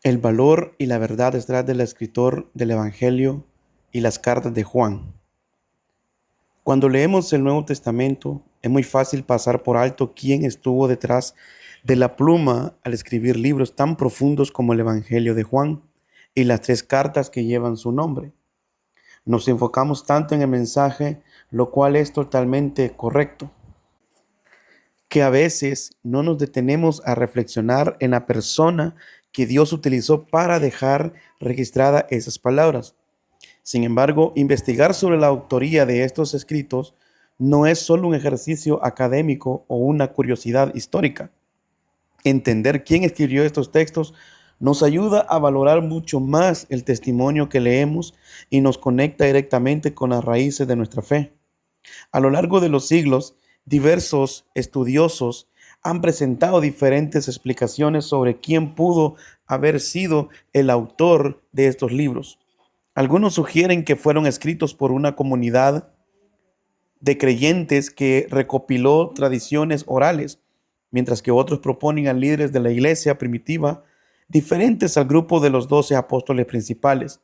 El valor y la verdad detrás del escritor del Evangelio y las cartas de Juan. Cuando leemos el Nuevo Testamento, es muy fácil pasar por alto quién estuvo detrás de la pluma al escribir libros tan profundos como el Evangelio de Juan y las tres cartas que llevan su nombre. Nos enfocamos tanto en el mensaje, lo cual es totalmente correcto, que a veces no nos detenemos a reflexionar en la persona que Dios utilizó para dejar registrada esas palabras. Sin embargo, investigar sobre la autoría de estos escritos no es solo un ejercicio académico o una curiosidad histórica. Entender quién escribió estos textos nos ayuda a valorar mucho más el testimonio que leemos y nos conecta directamente con las raíces de nuestra fe. A lo largo de los siglos, diversos estudiosos han presentado diferentes explicaciones sobre quién pudo haber sido el autor de estos libros. Algunos sugieren que fueron escritos por una comunidad de creyentes que recopiló tradiciones orales, mientras que otros proponen a líderes de la iglesia primitiva diferentes al grupo de los 12 apóstoles principales.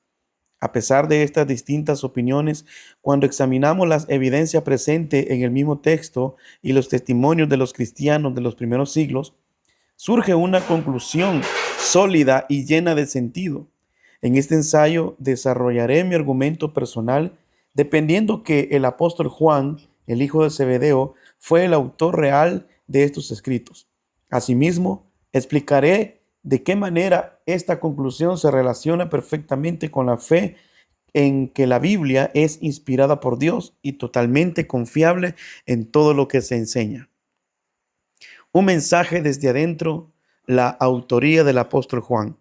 A pesar de estas distintas opiniones, cuando examinamos la evidencia presente en el mismo texto y los testimonios de los cristianos de los primeros siglos, surge una conclusión sólida y llena de sentido. En este ensayo desarrollaré mi argumento personal dependiendo que el apóstol Juan, el hijo de Zebedeo, fue el autor real de estos escritos. Asimismo, explicaré de qué manera esta conclusión se relaciona perfectamente con la fe en que la Biblia es inspirada por Dios y totalmente confiable en todo lo que se enseña. Un mensaje desde adentro, la autoría del apóstol Juan.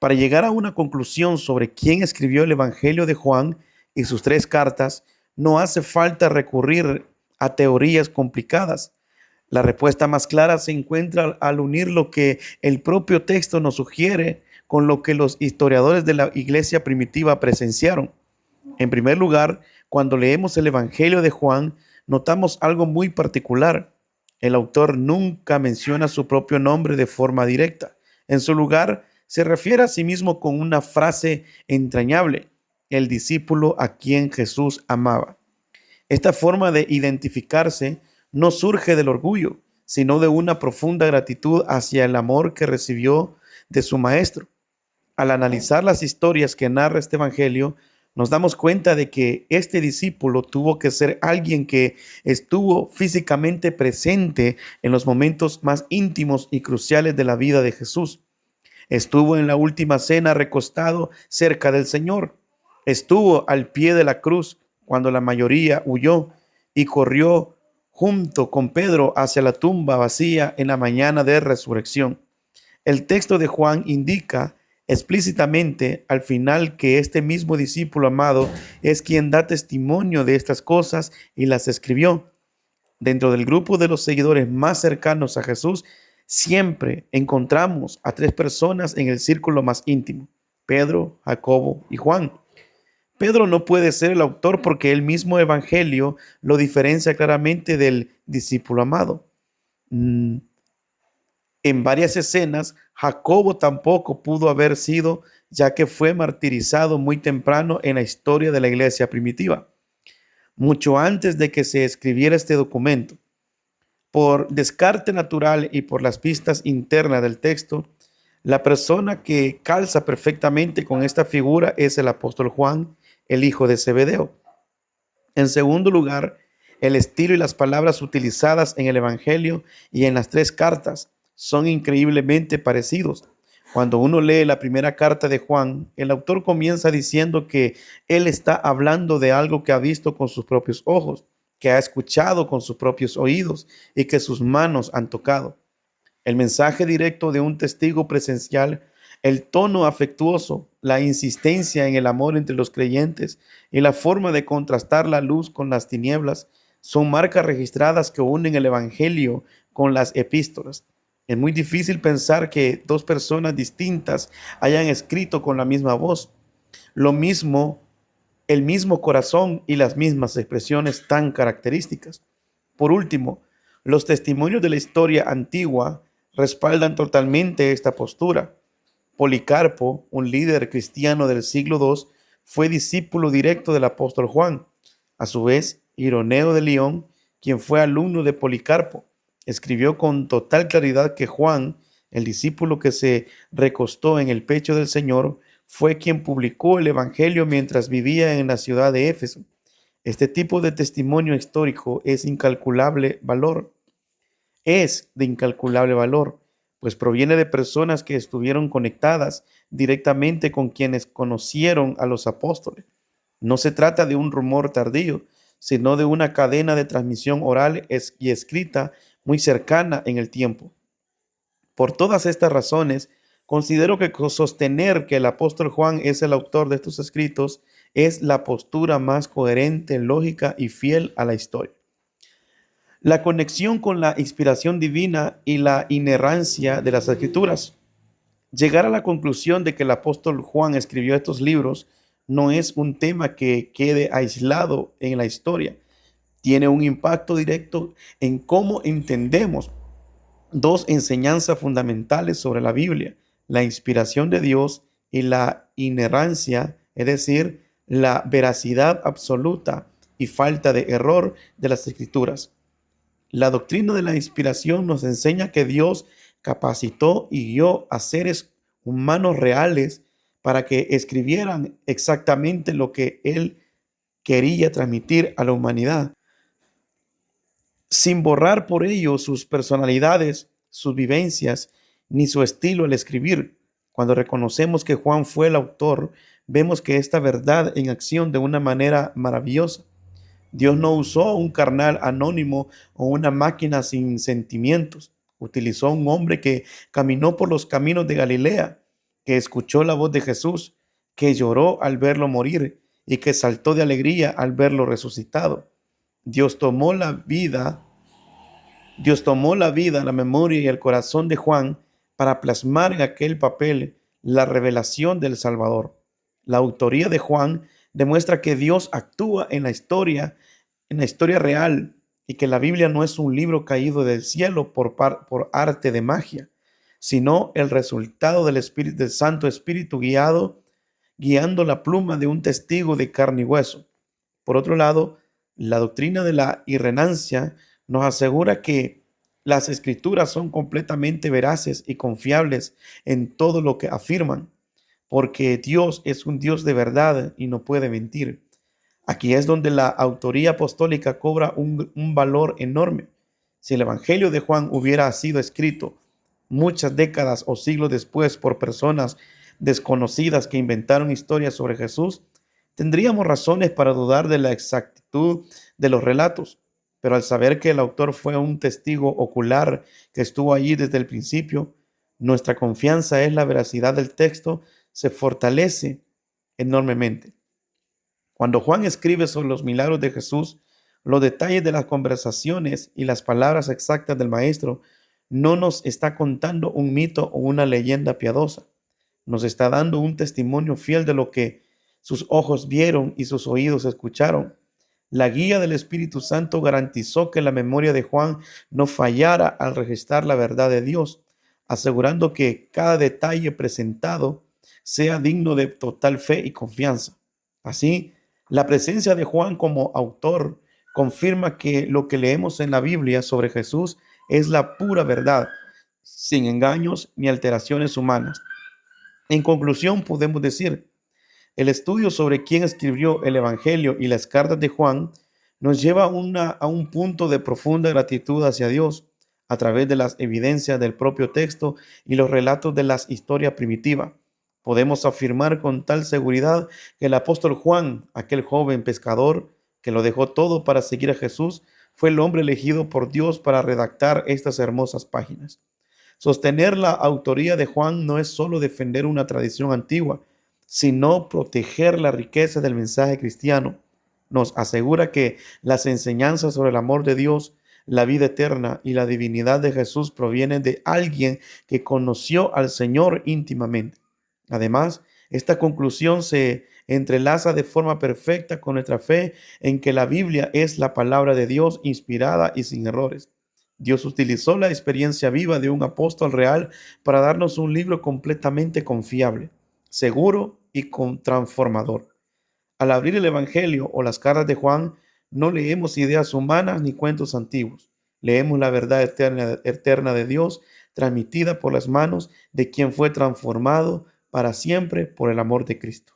Para llegar a una conclusión sobre quién escribió el Evangelio de Juan y sus tres cartas, no hace falta recurrir a teorías complicadas. La respuesta más clara se encuentra al unir lo que el propio texto nos sugiere con lo que los historiadores de la iglesia primitiva presenciaron. En primer lugar, cuando leemos el Evangelio de Juan, notamos algo muy particular. El autor nunca menciona su propio nombre de forma directa. En su lugar, se refiere a sí mismo con una frase entrañable: el discípulo a quien Jesús amaba. Esta forma de identificarse no surge del orgullo, sino de una profunda gratitud hacia el amor que recibió de su maestro. Al analizar las historias que narra este evangelio, nos damos cuenta de que este discípulo tuvo que ser alguien que estuvo físicamente presente en los momentos más íntimos y cruciales de la vida de Jesús. Estuvo en la última cena recostado cerca del Señor. Estuvo al pie de la cruz cuando la mayoría huyó y corrió junto con Pedro hacia la tumba vacía en la mañana de resurrección. El texto de Juan indica explícitamente al final que este mismo discípulo amado es quien da testimonio de estas cosas y las escribió. Dentro del grupo de los seguidores más cercanos a Jesús, siempre encontramos a tres personas en el círculo más íntimo: Pedro, Jacobo y Juan. Pedro no puede ser el autor porque el mismo evangelio lo diferencia claramente del discípulo amado. En varias escenas, Jacobo tampoco pudo haber sido, ya que fue martirizado muy temprano en la historia de la iglesia primitiva, mucho antes de que se escribiera este documento. Por descarte natural y por las pistas internas del texto, la persona que calza perfectamente con esta figura es el apóstol Juan, el hijo de Zebedeo. En segundo lugar, el estilo y las palabras utilizadas en el Evangelio y en las tres cartas son increíblemente parecidos. Cuando uno lee la primera carta de Juan, el autor comienza diciendo que él está hablando de algo que ha visto con sus propios ojos, que ha escuchado con sus propios oídos y que sus manos han tocado. El mensaje directo de un testigo presencial, el tono afectuoso, la insistencia en el amor entre los creyentes y la forma de contrastar la luz con las tinieblas son marcas registradas que unen el Evangelio con las epístolas. Es muy difícil pensar que dos personas distintas hayan escrito con la misma voz, lo mismo, el mismo corazón y las mismas expresiones tan características. Por último, los testimonios de la historia antigua respaldan totalmente esta postura. Policarpo, un líder cristiano del siglo II, fue discípulo directo del apóstol Juan. A su vez, Ireneo de León, quien fue alumno de Policarpo, escribió con total claridad que Juan, el discípulo que se recostó en el pecho del Señor, fue quien publicó el Evangelio mientras vivía en la ciudad de Éfeso. Este tipo de testimonio histórico es de incalculable valor, pues proviene de personas que estuvieron conectadas directamente con quienes conocieron a los apóstoles. No se trata de un rumor tardío, sino de una cadena de transmisión oral y escrita muy cercana en el tiempo. Por todas estas razones, considero que sostener que el apóstol Juan es el autor de estos escritos es la postura más coherente, lógica y fiel a la historia. La conexión con la inspiración divina y la inerrancia de las escrituras. Llegar a la conclusión de que el apóstol Juan escribió estos libros no es un tema que quede aislado en la historia. Tiene un impacto directo en cómo entendemos dos enseñanzas fundamentales sobre la Biblia: la inspiración de Dios y la inerrancia, es decir, la veracidad absoluta y falta de error de las escrituras. La doctrina de la inspiración nos enseña que Dios capacitó y guió a seres humanos reales para que escribieran exactamente lo que Él quería transmitir a la humanidad, sin borrar por ello sus personalidades, sus vivencias, ni su estilo al escribir. Cuando reconocemos que Juan fue el autor, vemos que esta verdad en acción de una manera maravillosa. Dios no usó un carnal anónimo o una máquina sin sentimientos. Utilizó un hombre que caminó por los caminos de Galilea, que escuchó la voz de Jesús, que lloró al verlo morir y que saltó de alegría al verlo resucitado. Dios tomó la vida, Dios tomó la vida, la memoria y el corazón de Juan para plasmar en aquel papel la revelación del Salvador. La autoría de Juan demuestra que Dios actúa en la historia real, y que la Biblia no es un libro caído del cielo por arte de magia, sino el resultado del Santo Espíritu guiando la pluma de un testigo de carne y hueso. Por otro lado, la doctrina de la irrenancia nos asegura que las escrituras son completamente veraces y confiables en todo lo que afirman, porque Dios es un Dios de verdad y no puede mentir. Aquí es donde la autoría apostólica cobra un valor enorme. Si el Evangelio de Juan hubiera sido escrito muchas décadas o siglos después por personas desconocidas que inventaron historias sobre Jesús, tendríamos razones para dudar de la exactitud de los relatos. Pero al saber que el autor fue un testigo ocular que estuvo allí desde el principio, nuestra confianza en la veracidad del texto se fortalece enormemente. Cuando Juan escribe sobre los milagros de Jesús, los detalles de las conversaciones y las palabras exactas del Maestro, no nos está contando un mito o una leyenda piadosa. Nos está dando un testimonio fiel de lo que sus ojos vieron y sus oídos escucharon. La guía del Espíritu Santo garantizó que la memoria de Juan no fallara al registrar la verdad de Dios, asegurando que cada detalle presentado sea digno de total fe y confianza. Así, la presencia de Juan como autor confirma que lo que leemos en la Biblia sobre Jesús es la pura verdad, sin engaños ni alteraciones humanas. En conclusión, podemos decir, el estudio sobre quién escribió el Evangelio y las cartas de Juan nos lleva a un punto de profunda gratitud hacia Dios a través de las evidencias del propio texto y los relatos de las historias primitivas. Podemos afirmar con tal seguridad que el apóstol Juan, aquel joven pescador que lo dejó todo para seguir a Jesús, fue el hombre elegido por Dios para redactar estas hermosas páginas. Sostener la autoría de Juan no es solo defender una tradición antigua, sino proteger la riqueza del mensaje cristiano. Nos asegura que las enseñanzas sobre el amor de Dios, la vida eterna y la divinidad de Jesús provienen de alguien que conoció al Señor íntimamente. Además, esta conclusión se entrelaza de forma perfecta con nuestra fe en que la Biblia es la palabra de Dios inspirada y sin errores. Dios utilizó la experiencia viva de un apóstol real para darnos un libro completamente confiable, seguro y transformador. Al abrir el Evangelio o las cartas de Juan, no leemos ideas humanas ni cuentos antiguos. Leemos la verdad eterna de Dios, transmitida por las manos de quien fue transformado para siempre por el amor de Cristo.